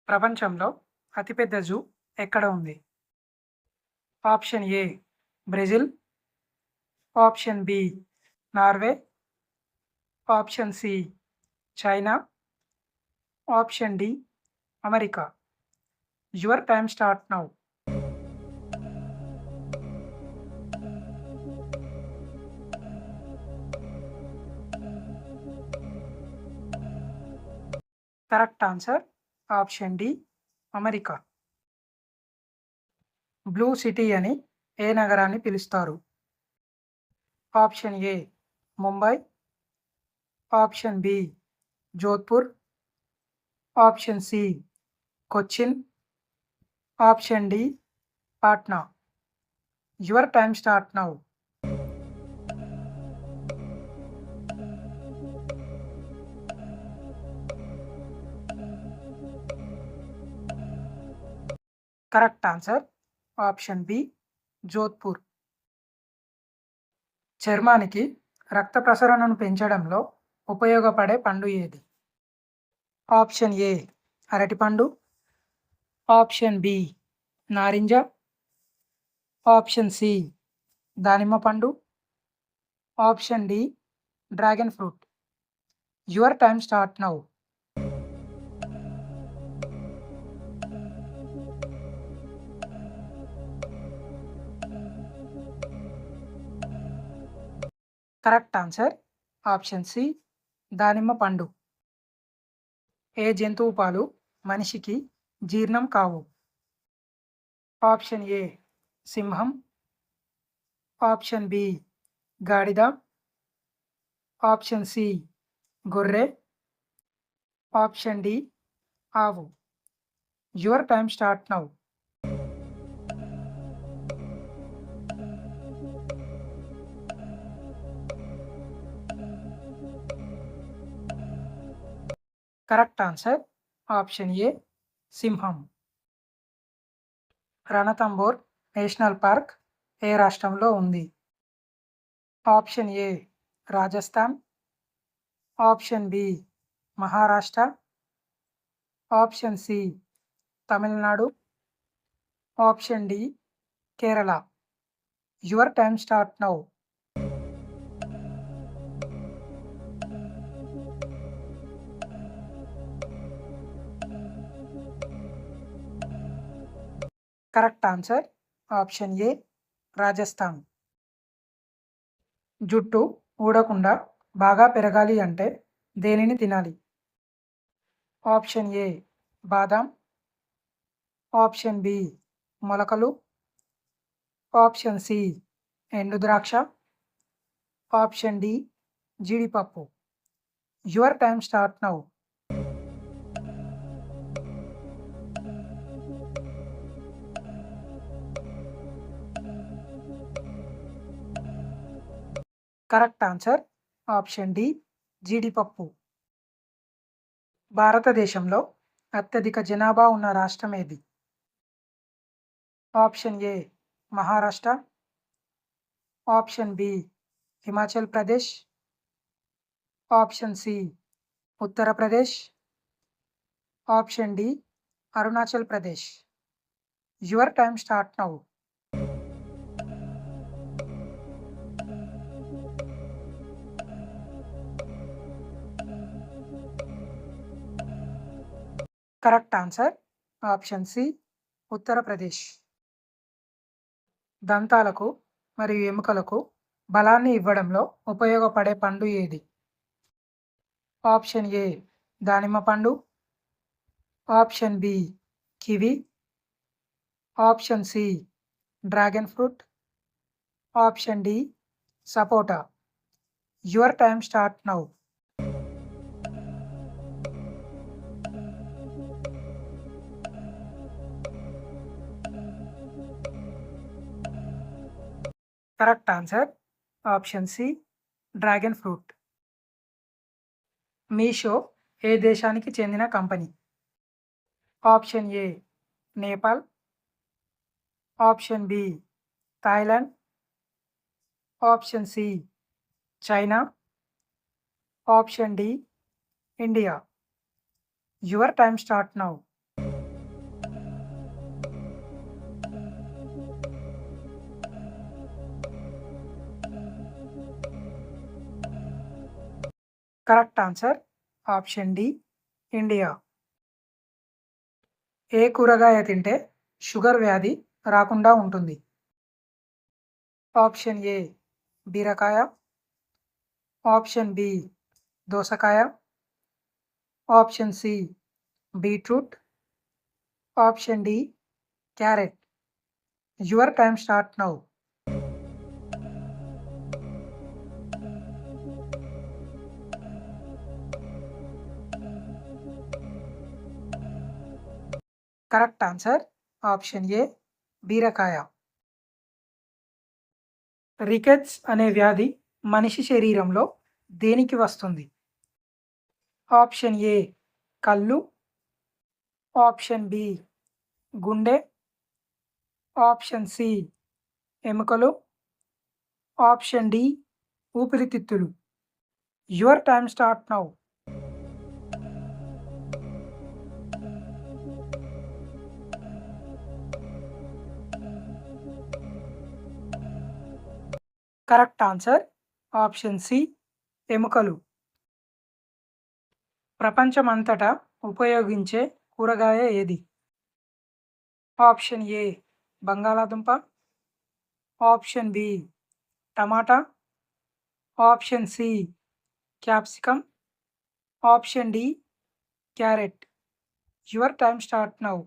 ప్రపంచంలో అతిపెద్ద జూ ఎక్కడ ఉంది? Option A Brazil, option B Norway, option C China, option D America. Your time start now. Correct answer option D America. Blue city అని ఏ నగరాన్ని పిలుస్తారు? Option A Mumbai, option B Jodhpur, option C Cochin, option D Patna. Your time start now. Correct answer option B Jodhpur. చర్మానికి రక్త ప్రసరణను పెంచడంలో ఉపయోగపడే పండు ఏది? ఆప్షన్ ఏ అరటిపండు, ఆప్షన్ బి నారింజ, ఆప్షన్ సి దానిమ్మ పండు, option D dragon fruit. Your time start now. Correct answer option C దానిమ్మ పండు. ఏ జంతువు పాలు మనిషికి జీర్ణం కావు? ఆప్షన్ ఏ సింహం, ఆప్షన్ బి గాడిద, ఆప్షన్ సి గొర్రె, ఆప్షన్ డి ఆవు. Your time start now. Correct answer option A సింహం. రణతంబోర్ నేషనల్ పార్క్ ఏ రాష్ట్రంలో ఉంది? Option A Rajasthan, option B Maharashtra, option C Tamil Nadu, option D Kerala. Your time start now. Correct answer option A Rajasthan. జుట్టు ఊడకుండా బాగా పెరగాలి అంటే దేనిని తినాలి? ఆప్షన్ ఏ బాదాం, ఆప్షన్ బి మొలకలు, ఆప్షన్ సి ఎండు ద్రాక్ష, ఆప్షన్ డి జీడిపప్పు. Your time start now. Correct answer option D జీడిపప్పు. భారతదేశంలో అత్యధిక జనాభా ఉన్న రాష్ట్రం ఏది? Option A Maharashtra, option B Himachal Pradesh, option C Uttar Pradesh, option D Arunachal Pradesh. Your time start now. Correct answer option C Uttar Pradesh. దంతాలకు మరియు ఎముకలకు బలాన్ని ఇవ్వడంలో ఉపయోగపడే పండు ఏది? ఆప్షన్ ఏ దానిమ్మ పండు, option B kiwi, option C dragon fruit, option D సపోటా. Your time start now. Correct answer option C dragon fruit. Meesho ఏ దేశానికి చెందిన కంపెనీ? Option A Nepal, option B Thailand, option C China, option D India. Your time start now. Correct answer option D India. ఏ కూరగాయ తింటే sugar వ్యాధి రాకుండా ఉంటుంది? ఆప్షన్ ఏ బీరకాయ, ఆప్షన్ బి దోసకాయ, option C beetroot, option D carrot. Your time start now. Correct answer option A బీరకాయ. Rickets అనే వ్యాధి మనిషి శరీరంలో దేనికి వస్తుంది? ఆప్షన్ ఏ కళ్ళు, ఆప్షన్ బి గుండె, ఆప్షన్ సి ఎముకలు, ఆప్షన్ డి ఊపిరితిత్తులు. Your time start now. Correct answer option C ఎముకలు. ప్రపంచమంతటా ఉపయోగించే కూరగాయ ఏది? ఆప్షన్ ఏ బంగాళాదుంప, ఆప్షన్ బి టమాటా, option C capsicum, option D carrot. Your time start now.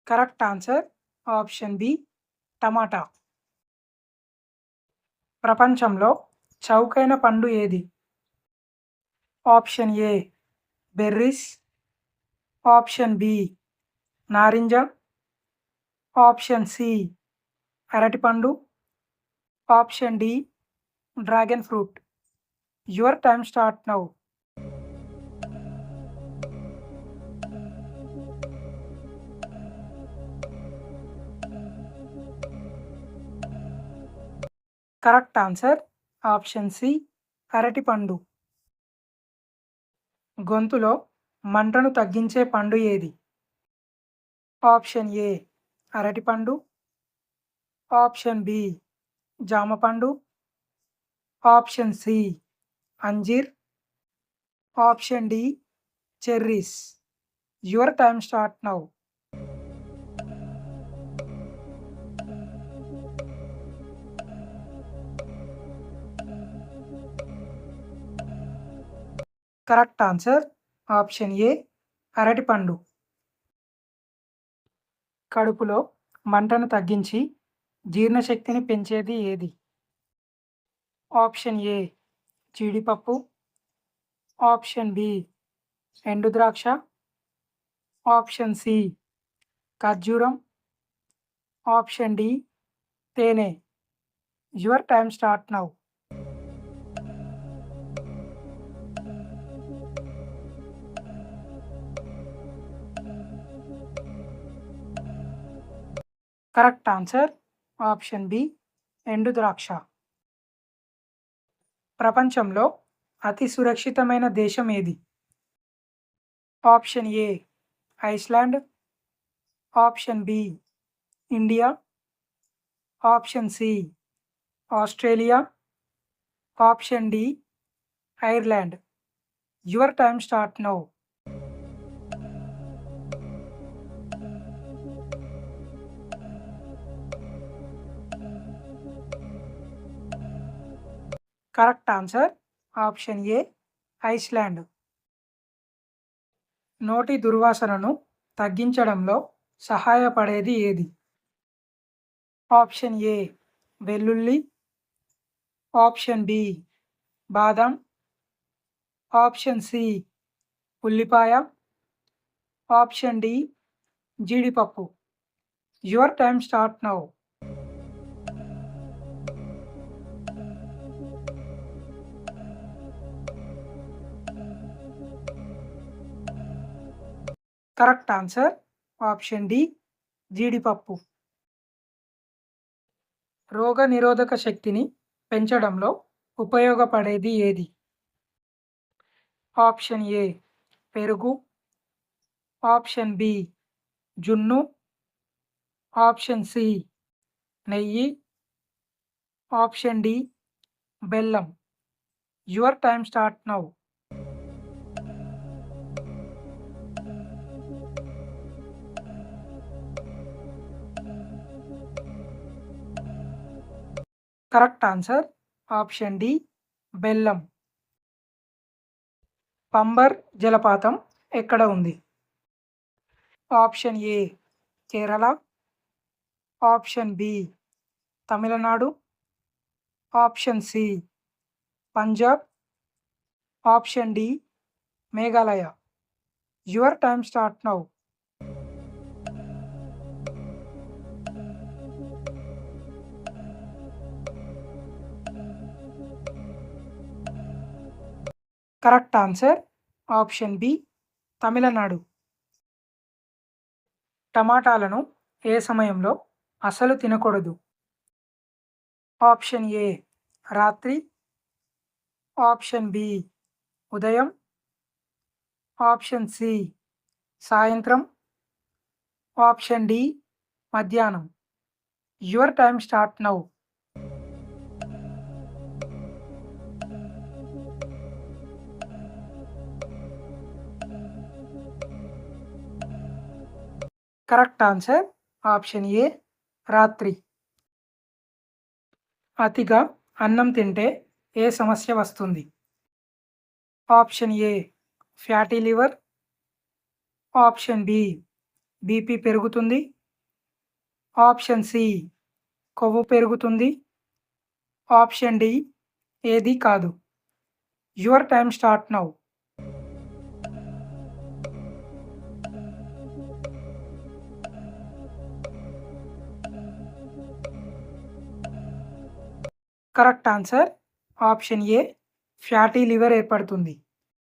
Correct answer option B టమాటా. ప్రపంచంలో చౌకైన పండు ఏది? Option A berries, option B నారింజ, ఆప్షన్ సి అరటిపండు, option D dragon fruit. Your time start now. Correct answer option C అరటిపండు. గొంతులో మంటను తగ్గించే పండు ఏది? ఆప్షన్ ఏ అరటిపండు, ఆప్షన్ బి జామపండు, ఆప్షన్ సి అంజీర్, option D cherries. Your time start now. Correct answer option A అరటిపండు. కడుపులో మంటను తగ్గించి జీర్ణశక్తిని పెంచేది ఏది? ఆప్షన్ ఏ జీడిపప్పు, ఆప్షన్ బి ఎండుద్రాక్ష, ఆప్షన్ సి ఖర్జూరం, ఆప్షన్ డి తేనె. Your time start now. Correct answer option B ఎండుద్రాక్ష. ప్రపంచంలో అతి సురక్షితమైన దేశం ఏది? Option A Iceland, option B India, option C Australia, option D Ireland. Your time start now. Correct answer option A Iceland. నోటి దుర్వాసనను తగ్గించడంలో సహాయపడేది ఏది? ఆప్షన్ ఏ వెల్లుల్లి, ఆప్షన్ బి బాదం, ఆప్షన్ సి ఉల్లిపాయ, ఆప్షన్ డి జీడిపప్పు. Your time start now. Correct answer option D జీడిపప్పు. రోగనిరోధక శక్తిని పెంచడంలో ఉపయోగపడేది ఏది? ఆప్షన్ ఏ పెరుగు, ఆప్షన్ బి జున్ను, ఆప్షన్ సి నెయ్యి, ఆప్షన్ డి బెల్లం. Your time start now. Correct answer option D బెల్లం. పంబర్ జలపాతం ఎక్కడ ఉంది? Option A Kerala, option B Tamil Nadu, option C Punjab, option D Meghalaya. Your time start now. Correct answer option B Tamil Nadu. టమాటాలను ఏ సమయంలో అసలు తినకూడదు? ఆప్షన్ ఏ రాత్రి, ఆప్షన్ బి ఉదయం, ఆప్షన్ సి సాయంత్రం, ఆప్షన్ డి మధ్యాహ్నం. Your time start now. Correct answer option A రాత్రి. అతిగా అన్నం తింటే ఏ సమస్య వస్తుంది? Option A fatty liver, option B BP పెరుగుతుంది, ఆప్షన్ సి కొవ్వు పెరుగుతుంది, ఆప్షన్ డి ఏది కాదు. Your time start now. Correct answer option A fatty liver ఏర్పడుతుంది.